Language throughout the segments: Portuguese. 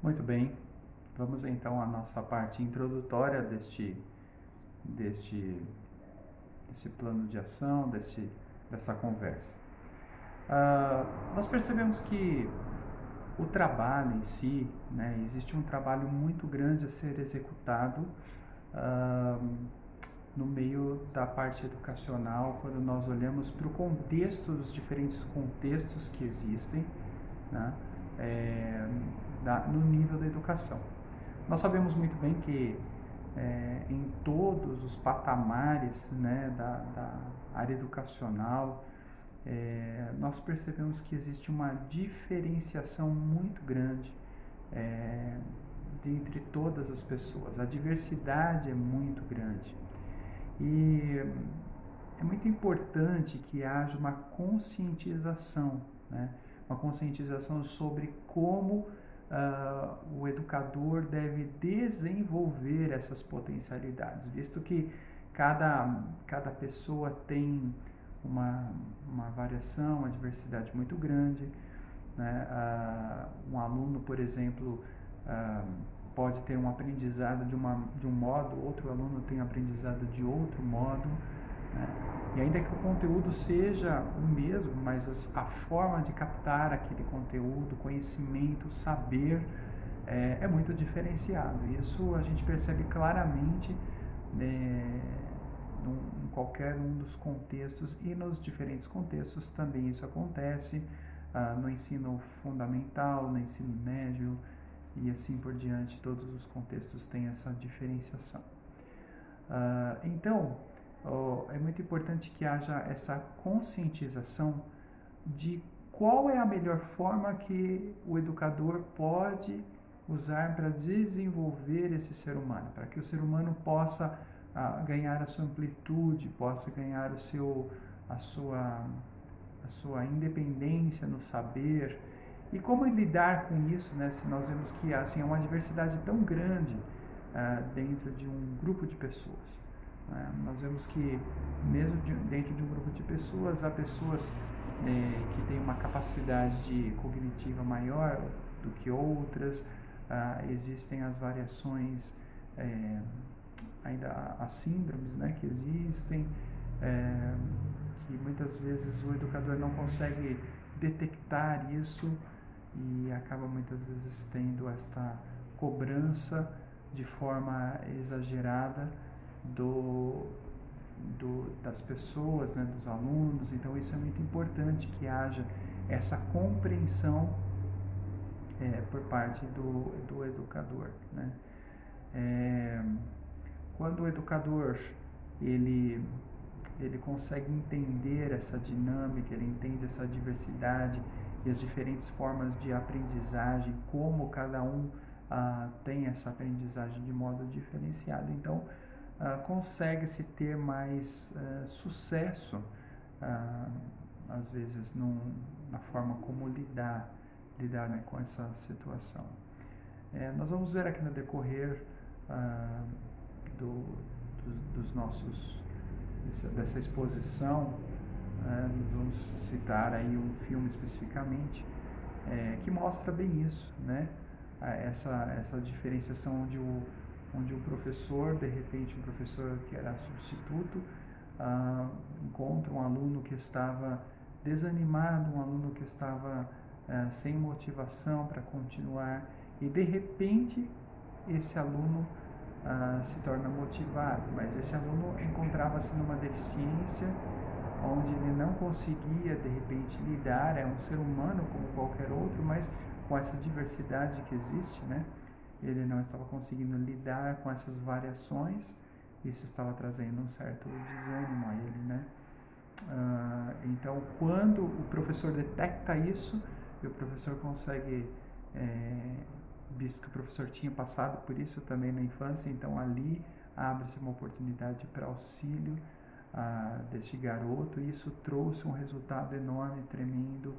Muito bem, vamos então à nossa parte introdutória deste, desse plano de ação, dessa conversa. Nós percebemos que o trabalho em si, né, existe um trabalho muito grande a ser executado ah, no meio da parte educacional, quando nós olhamos para o contexto, os diferentes contextos que existem, né, no nível da educação. Nós sabemos muito bem que em todos os patamares, né, da área educacional, nós percebemos que existe uma diferenciação muito grande entre todas as pessoas. A diversidade é muito grande. E é muito importante que haja uma conscientização, né? Uma conscientização sobre como o educador deve desenvolver essas potencialidades, visto que cada pessoa tem uma variação, uma diversidade muito grande, né? Um aluno, por exemplo, pode ter um aprendizado de um modo, outro aluno tem um aprendizado de outro modo, né? E ainda que o conteúdo seja o mesmo, mas a forma de captar aquele conteúdo, conhecimento, saber, é muito diferenciado. Isso a gente percebe claramente em qualquer um dos contextos, e nos diferentes contextos também isso acontece, no ensino fundamental, no ensino médio e assim por diante. Todos os contextos têm essa diferenciação. Então, é muito importante que haja essa conscientização de qual é a melhor forma que o educador pode usar para desenvolver esse ser humano, para que o ser humano possa ganhar a sua amplitude, possa ganhar a sua independência no saber. E como lidar com isso, né, se nós vemos que assim, há uma diversidade tão grande dentro de um grupo de pessoas. Nós vemos que mesmo dentro de um grupo de pessoas, há pessoas que têm uma capacidade cognitiva maior do que outras, existem as variações, ainda as síndromes, né, que existem, que muitas vezes o educador não consegue detectar isso e acaba muitas vezes tendo esta cobrança de forma exagerada das pessoas, né, dos alunos. Então isso é muito importante, que haja essa compreensão por parte do educador, né? Quando o educador ele consegue entender essa dinâmica, ele entende essa diversidade e as diferentes formas de aprendizagem, como cada um tem essa aprendizagem de modo diferenciado. Então, consegue-se ter mais sucesso, às vezes, na forma como lidar né, com essa situação. Nós vamos ver aqui no decorrer dos nossos dessa exposição, nós vamos citar aí um filme especificamente que mostra bem isso, né? Essa diferenciação onde o professor, de repente um professor que era substituto, encontra um aluno que estava desanimado, um aluno que estava sem motivação para continuar, e de repente esse aluno se torna motivado, mas esse aluno encontrava-se numa deficiência onde ele não conseguia de repente lidar, é um ser humano como qualquer outro, mas com essa diversidade que existe, né? Ele não estava conseguindo lidar com essas variações, isso estava trazendo um certo desânimo a ele, né? Então, quando o professor detecta isso, e o professor consegue, visto que o professor tinha passado por isso também na infância, então ali abre-se uma oportunidade para auxílio deste garoto, e isso trouxe um resultado enorme, tremendo,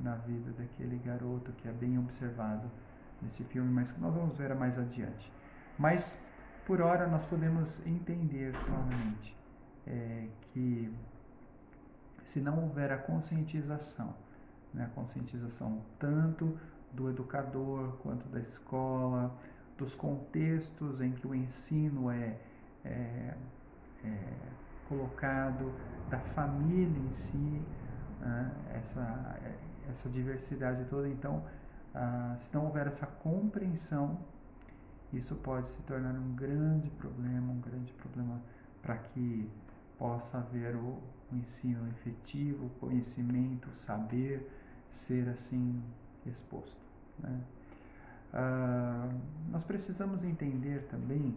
na vida daquele garoto, que é bem observado nesse filme, mas que nós vamos ver mais adiante. Mas, por hora, nós podemos entender claramente que se não houver a conscientização, né, a conscientização tanto do educador quanto da escola, dos contextos em que o ensino é colocado, da família em si, né? Essa diversidade toda. Então, se não houver essa compreensão, isso pode se tornar um grande problema para que possa haver o ensino efetivo, o conhecimento, o saber ser assim exposto, né? Nós precisamos entender também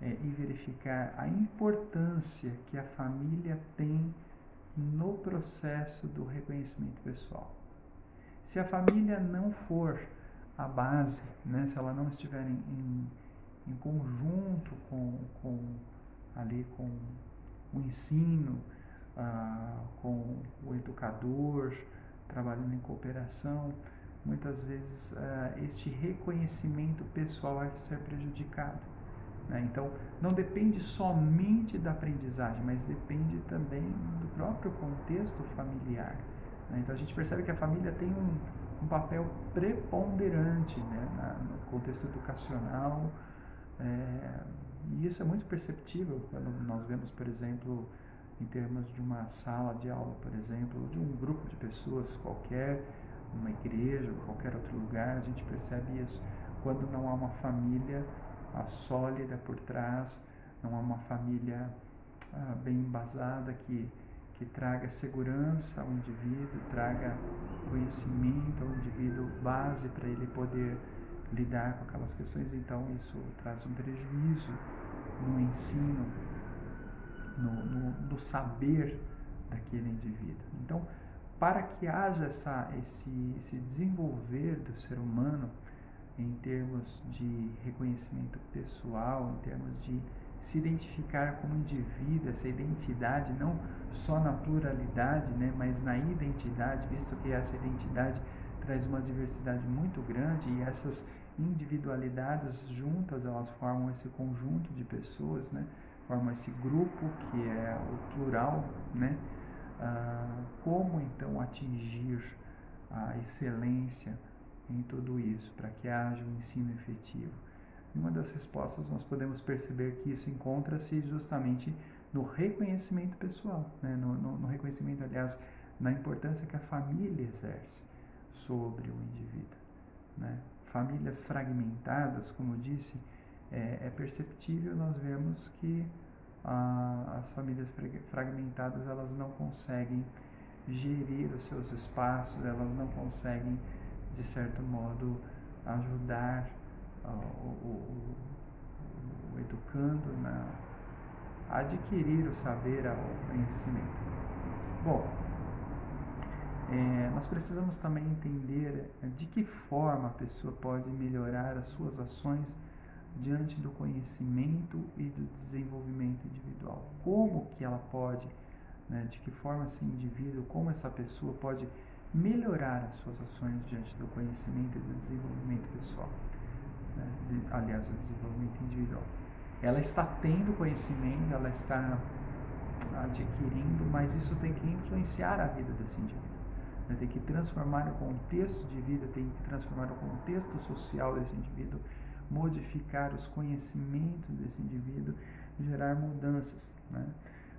e verificar a importância que a família tem no processo do reconhecimento pessoal. Se a família não for a base, né, se ela não estiver em conjunto ali com o ensino, com o educador, trabalhando em cooperação, muitas vezes este reconhecimento pessoal vai ser prejudicado, né? Então, não depende somente da aprendizagem, mas depende também do próprio contexto familiar, né? Então, a gente percebe que a família tem um papel preponderante, né, no contexto educacional, e isso é muito perceptível quando nós vemos, por exemplo, em termos de uma sala de aula, por exemplo, de um grupo de pessoas qualquer, uma igreja ou qualquer outro lugar, a gente percebe isso. Quando não há uma família sólida por trás, não há uma família bem embasada que traga segurança ao indivíduo, traga conhecimento ao indivíduo, base para ele poder lidar com aquelas questões, então isso traz um prejuízo no ensino, no saber daquele indivíduo. Então, para que haja esse desenvolver do ser humano em termos de reconhecimento pessoal, em termos de se identificar como indivíduo, essa identidade, não só na pluralidade, né, mas na identidade, visto que essa identidade traz uma diversidade muito grande e essas individualidades juntas, elas formam esse conjunto de pessoas, né, formam esse grupo que é o plural, né? Como então atingir a excelência em tudo isso, para que haja um ensino efetivo? E uma das respostas nós podemos perceber que isso encontra-se justamente no reconhecimento pessoal, né? no reconhecimento, aliás, na importância que a família exerce sobre o indivíduo, né? Famílias fragmentadas, como eu disse, é perceptível nós vemos que as famílias fragmentadas, elas não conseguem gerir os seus espaços, elas não conseguem, de certo modo, ajudar o educando a adquirir o saber, o conhecimento. Bom, nós precisamos também entender de que forma a pessoa pode melhorar as suas ações diante do conhecimento e do desenvolvimento individual. Como que ela pode, né, de que forma esse indivíduo, como essa pessoa pode melhorar as suas ações diante do conhecimento e do desenvolvimento pessoal, né, aliás, do desenvolvimento individual. Ela está tendo conhecimento, ela está adquirindo, mas isso tem que influenciar a vida desse indivíduo, né, tem que transformar o contexto de vida, tem que transformar o contexto social desse indivíduo, modificar os conhecimentos desse indivíduo, gerar mudanças, né?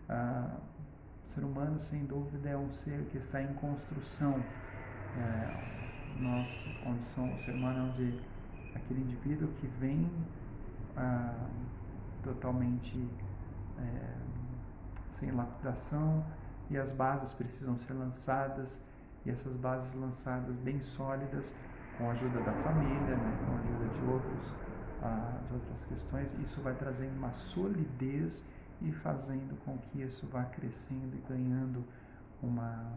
O ser humano, sem dúvida, é um ser que está em construção. Nossa condição, o ser humano é aquele indivíduo que vem totalmente sem lapidação, e as bases precisam ser lançadas, e essas bases lançadas bem sólidas, com a ajuda da família, né, com a ajuda de outras questões, isso vai trazendo uma solidez e fazendo com que isso vá crescendo e ganhando uma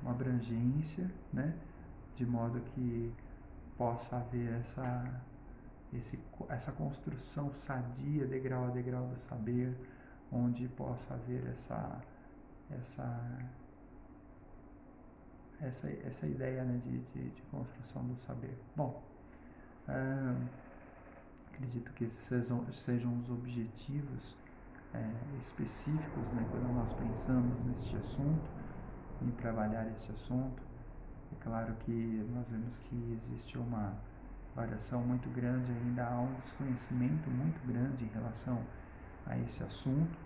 abrangência, né, de modo que possa haver essa construção sadia, degrau a degrau do saber, onde possa haver essa ideia, né, de construção do saber. Bom, acredito que esses sejam os objetivos específicos, né, quando nós pensamos neste assunto, em trabalhar este assunto. É claro que nós vemos que existe uma variação muito grande ainda, há um desconhecimento muito grande em relação a esse assunto.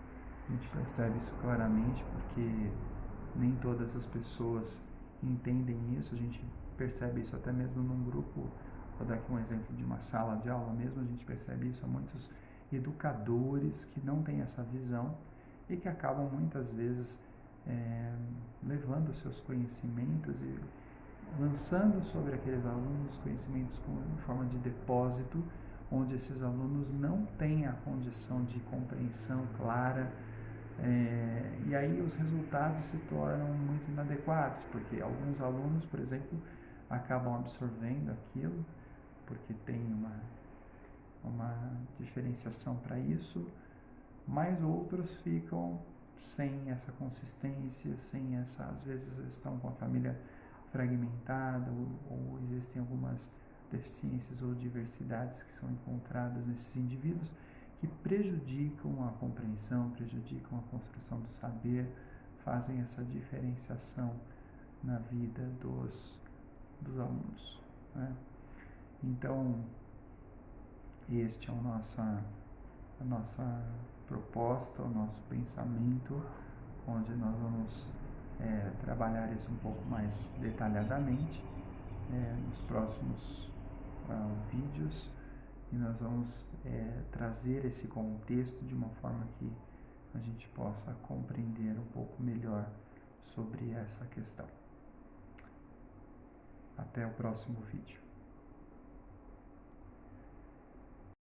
A gente percebe isso claramente porque nem todas as pessoas entendem isso, a gente percebe isso até mesmo num grupo. Vou dar aqui um exemplo de uma sala de aula mesmo, a gente percebe isso, há muitos educadores que não têm essa visão e que acabam muitas vezes levando seus conhecimentos e lançando sobre aqueles alunos conhecimentos em forma de depósito, onde esses alunos não têm a condição de compreensão clara, e aí os resultados se tornam muito inadequados, porque alguns alunos, por exemplo, acabam absorvendo aquilo, porque tem uma diferenciação para isso, mas outros ficam sem essa consistência, sem essa, às vezes estão com a família fragmentada ou existem algumas deficiências ou diversidades que são encontradas nesses indivíduos que prejudicam a compreensão, prejudicam a construção do saber, fazem essa diferenciação na vida dos alunos, né? Então, este é a nossa proposta, o nosso pensamento, onde nós vamos trabalhar isso um pouco mais detalhadamente nos próximos vídeos, e nós vamos trazer esse contexto de uma forma que a gente possa compreender um pouco melhor sobre essa questão. Até o próximo vídeo.